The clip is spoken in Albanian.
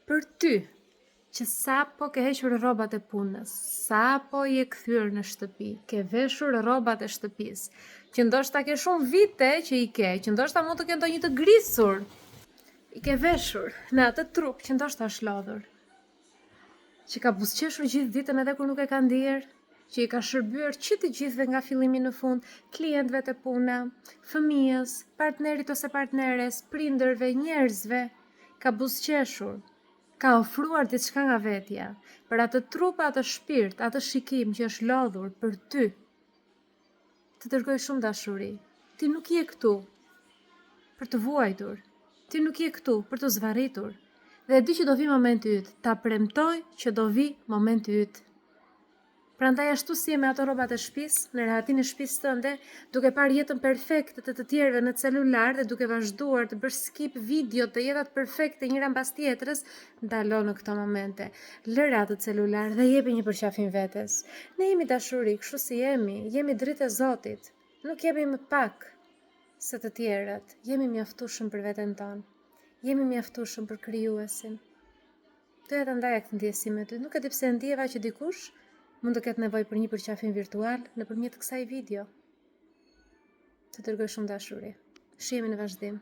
Për ty, që sa po ke hequr rrobat e punës, sa po je kthyer në shtëpi, ke veshur rrobat e shtëpisë, që ndoshta ke shumë vite që i ke, që ndoshta mund të ke ndonjë të grisur, i ke veshur në atë trup që ndoshta është lodhur, që ka buzëqeshur gjithë ditën edhe kur nuk e ka ndier, që i ka shërbyer që të gjithëve nga fillimi në fund, klientëve të puna, fëmijës, partnerit ose partneres, prindërve, njerëzve, ka buzëqeshur, ka ofruar diçka nga vetja, për atë trup, atë shpirt, atë shikim që është lodhur për ty, të dërgoj shumë dashuri. Ti nuk je këtu për të vuajtur, ti nuk je këtu për të zvarritur, dhe e di që do vi momenti yt, ta premtoj që do vi momenti yt. Prandaj ashtu si je me ato rrobat e shtëpisë, në rehatin e shtëpisë tënde, duke parë jetën perfekte të tjerëve në celular dhe duke vazhduar të bësh skip video të jetat perfekte njëra mbas tjetrës, ndalo në këto momente. Lëre atë celular dhe jepi një përqafim vetes. Ne jemi dashuri, kështu si jemi dritë e Zotit. Nuk jemi më pak se të tjerët, jemi mjaftueshëm për veten tonë. Jemi mjaftueshëm për krijuesin. Doja ta ndaja këtë ndjesim me ty. Nuk e di pse ndjeva që dikush mund të ketë nevojë për një përqafim virtual nëpërmjet kësaj video. Të dërgoj shumë dashuri. Shihemi në vazhdim.